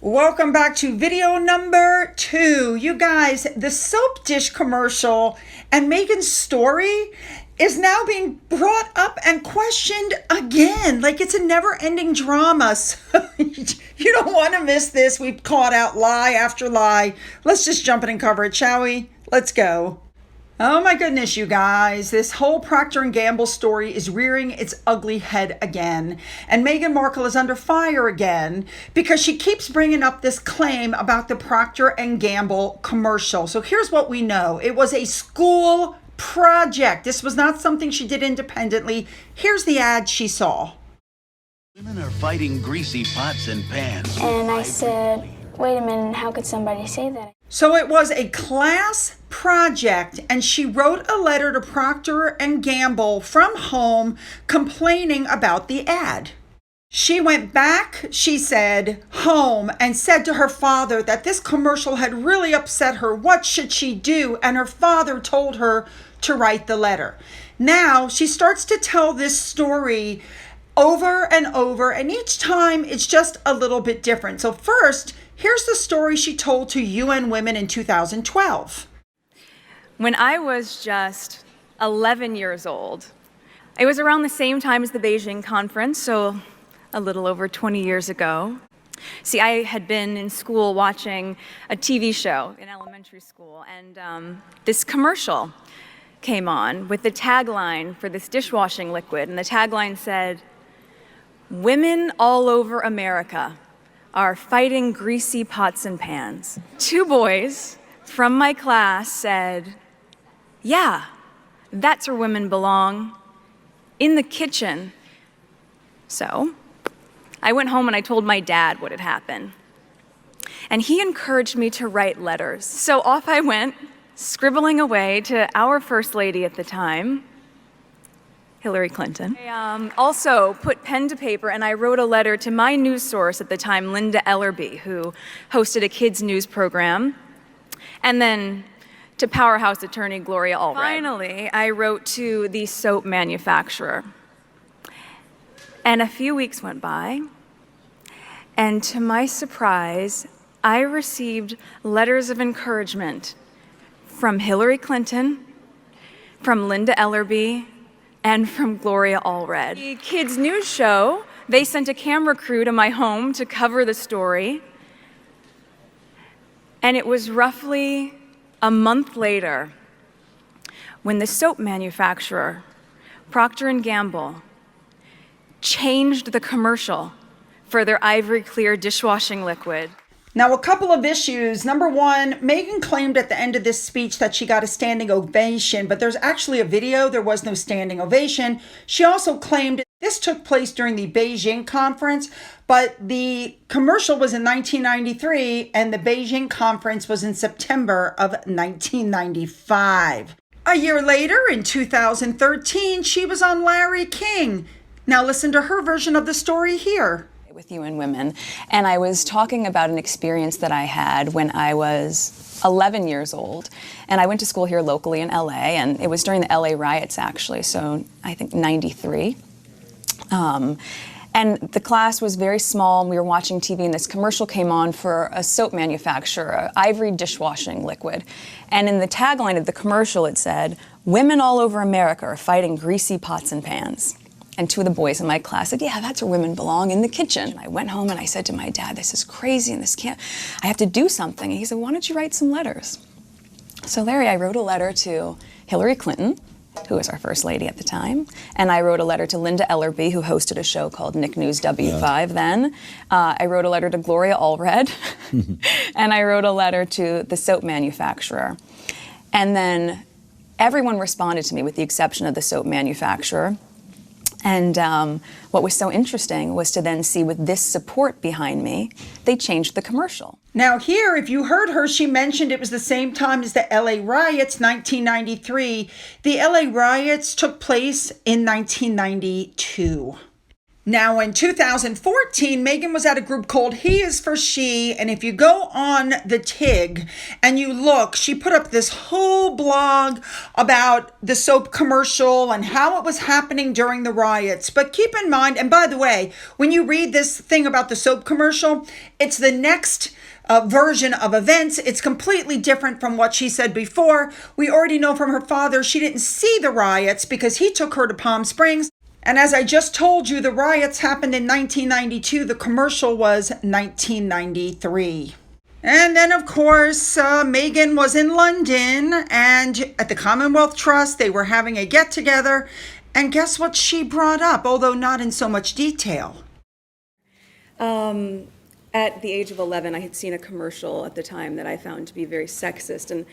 Welcome back to video number 2. You guys, the soap dish commercial and Meghan's story is now being brought up and questioned again. Like it's a never-ending drama. So you don't want to miss this. We've caught out lie after lie. Let's just jump in and cover it, shall we? Let's go. Oh my goodness, you guys. This whole Procter & Gamble story is rearing its ugly head again. And Meghan Markle is under fire again because she keeps bringing up this claim about the Procter & Gamble commercial. So here's what we know. It was a school project. This was not something she did independently. Here's the ad she saw. Women are fighting greasy pots and pans. And I said, wait a minute, how could somebody say that? So it was a class project, and she wrote a letter to Procter & Gamble from home complaining about the ad. She went back, she said, home and said to her father that this commercial had really upset her. What should she do? And her father told her to write the letter. Now she starts to tell this story over and over, and each time it's just a little bit different. So first, here's the story she told to UN Women in 2012. When I was just 11 years old, it was around the same time as the Beijing conference, so a little over 20 years ago. See, I had been in school watching a TV show in elementary school, and this commercial came on with the tagline for this dishwashing liquid, and the tagline said, "Women all over America are fighting greasy pots and pans." 2 boys from my class said, "Yeah, that's where women belong, in the kitchen." So I went home and I told my dad what had happened. And he encouraged me to write letters. So off I went, scribbling away to our First Lady at the time, Hillary Clinton. I also put pen to paper and I wrote a letter to my news source at the time, Linda Ellerby, who hosted a kids' news program, and then to powerhouse attorney Gloria Allred. Finally, I wrote to the soap manufacturer. And a few weeks went by, and to my surprise, I received letters of encouragement from Hillary Clinton, from Linda Ellerby, and from Gloria Allred. The kids' news show, they sent a camera crew to my home to cover the story. And it was roughly a month later when the soap manufacturer, Procter & Gamble, changed the commercial for their ivory clear dishwashing liquid. Now, a couple of issues. Number one, Meghan claimed at the end of this speech that she got a standing ovation, but there's actually a video. There was no standing ovation. She also claimed this took place during the Beijing conference, but the commercial was in 1993 and the Beijing conference was in September of 1995. A year later, in 2013, she was on Larry King. Now listen to her version of the story here. With UN Women, and I was talking about an experience that I had when I was 11 years old, and I went to school here locally in LA, and it was during the LA riots actually, so I think 93. And the class was very small, and we were watching TV, and this commercial came on for a soap manufacturer, ivory dishwashing liquid. And in the tagline of the commercial it said, "Women all over America are fighting greasy pots and pans." And 2 of the boys in my class said, "Yeah, that's where women belong, in the kitchen." I went home and I said to my dad, "This is crazy and I have to do something." And he said, "Why don't you write some letters?" So Larry, I wrote a letter to Hillary Clinton, who was our First Lady at the time, and I wrote a letter to Linda Ellerby, who hosted a show called Nick News W5 then. I wrote a letter to Gloria Allred, and I wrote a letter to the soap manufacturer. And then everyone responded to me with the exception of the soap manufacturer. And what was so interesting was to then see with this support behind me, they changed the commercial. Now here, if you heard her, she mentioned it was the same time as the LA riots, 1993. The LA riots took place in 1992. Now, in 2014, Meghan was at a group called He Is For She, and if you go on the TIG and you look, she put up this whole blog about the soap commercial and how it was happening during the riots. But keep in mind, and by the way, when you read this thing about the soap commercial, it's the next version of events. It's completely different from what she said before. We already know from her father she didn't see the riots because he took her to Palm Springs. And as I just told you, the riots happened in 1992. The commercial was 1993. And then, of course, Meghan was in London, and at the Commonwealth Trust, they were having a get-together. And guess what she brought up, although not in so much detail? At the age of 11, I had seen a commercial at the time that I found to be very sexist. And,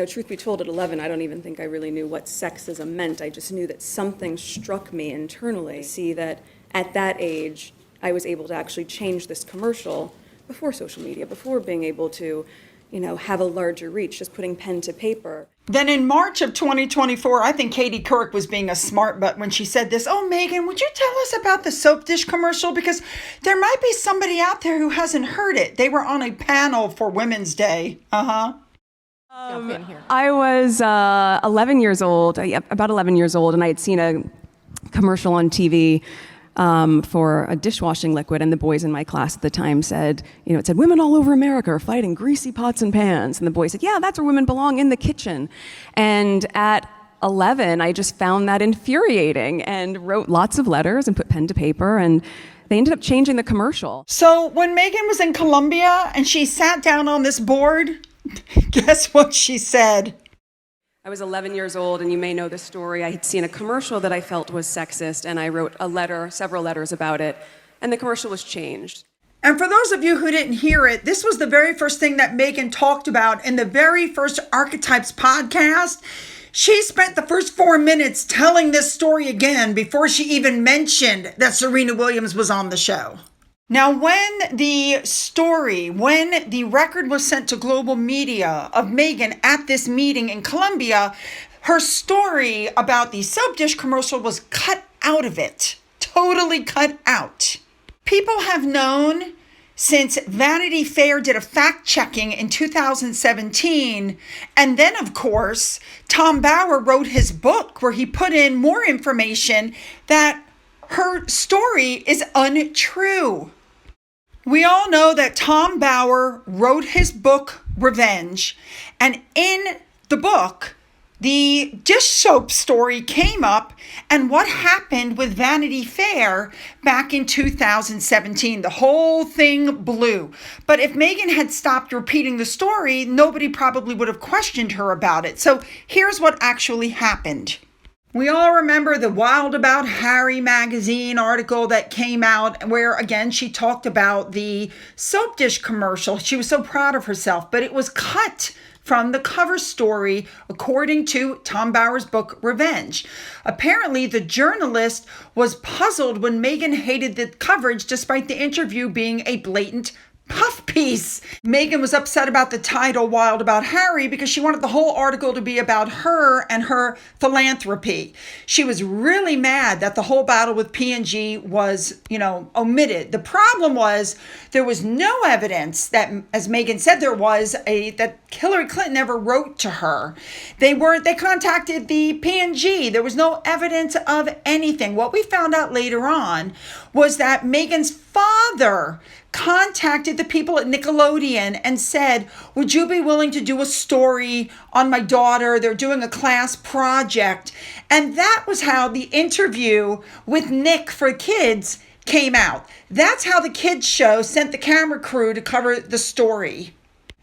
truth be told, at 11, I don't even think I really knew what sexism meant. I just knew that something struck me internally. See that at that age, I was able to actually change this commercial before social media, before being able to, have a larger reach, just putting pen to paper. Then in March of 2024, I think Katie Couric was being a smart butt when she said this. Oh, Meghan, would you tell us about the soap dish commercial? Because there might be somebody out there who hasn't heard it. They were on a panel for Women's Day. I was 11 years old, about 11 years old, and I had seen a commercial on TV for a dishwashing liquid, and the boys in my class at the time said, it said, women all over America are fighting greasy pots and pans. And the boys said, yeah, that's where women belong, in the kitchen. And at 11, I just found that infuriating and wrote lots of letters and put pen to paper, and they ended up changing the commercial. So when Meghan was in Colombia and she sat down on this board, guess what she said? I was 11 years old, and you may know the story. I had seen a commercial that I felt was sexist, and I wrote several letters about it, and the commercial was changed. And for those of you who didn't hear it, this was the very first thing that Meghan talked about in the very first Archetypes podcast. She spent the first 4 minutes telling this story again before she even mentioned that Serena Williams was on the show. Now, when the record was sent to global media of Meghan at this meeting in Colombia, her story about the soap dish commercial was cut out of it. Totally cut out. People have known since Vanity Fair did a fact-checking in 2017, and then, of course, Tom Bauer wrote his book where he put in more information that her story is untrue. We all know that Tom Bauer wrote his book, Revenge, and in the book, the dish soap story came up and what happened with Vanity Fair back in 2017. The whole thing blew. But if Meghan had stopped repeating the story, nobody probably would have questioned her about it. So here's what actually happened. We all remember the Wild About Harry magazine article that came out where, again, she talked about the soap dish commercial. She was so proud of herself, but it was cut from the cover story, according to Tom Bauer's book, Revenge. Apparently, the journalist was puzzled when Meghan hated the coverage despite the interview being a blatant puff piece. Meghan was upset about the title Wild About Harry because she wanted the whole article to be about her and her philanthropy. She was really mad that the whole battle with P&G was, omitted. The problem was there was no evidence that, as Meghan said, that Hillary Clinton ever wrote to her. They contacted the P&G. There was no evidence of anything. What we found out later on was that Meghan's father contacted the people at Nickelodeon and said, would you be willing to do a story on my daughter? They're doing a class project. And that was how the interview with Nick for kids came out. That's how the kids show sent the camera crew to cover the story.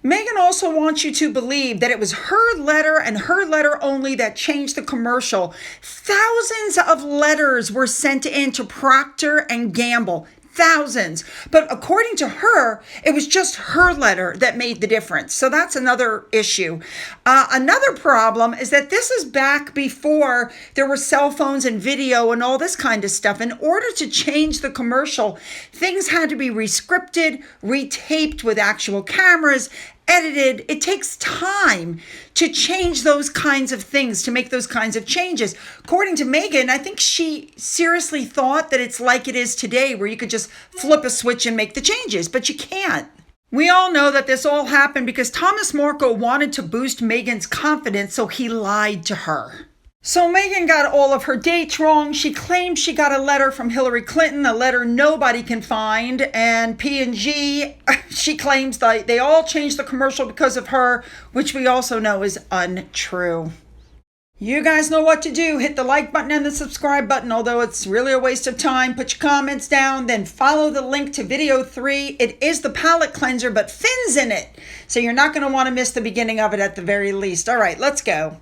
Meghan also wants you to believe that it was her letter and her letter only that changed the commercial. Thousands of letters were sent in to Procter & Gamble. Thousands. But according to her, it was just her letter that made the difference. So that's another issue. Another problem is that this is back before there were cell phones and video and all this kind of stuff. In order to change the commercial, things had to be rescripted, retaped with actual cameras. edited. It takes time to change those kinds of things, to make those kinds of changes. According to Meghan, I think she seriously thought that it's like it is today, where you could just flip a switch and make the changes, but you can't. We all know that this all happened because Thomas Markle wanted to boost Meghan's confidence, so he lied to her. So Meghan got all of her dates wrong. She claimed she got a letter from Hillary Clinton, a letter nobody can find. And P&G, she claims that they all changed the commercial because of her, which we also know is untrue. You guys know what to do. Hit the like button and the subscribe button, although it's really a waste of time. Put your comments down, then follow the link to video 3. It is the palate cleanser, but Finn's in it. So you're not going to want to miss the beginning of it at the very least. All right, let's go.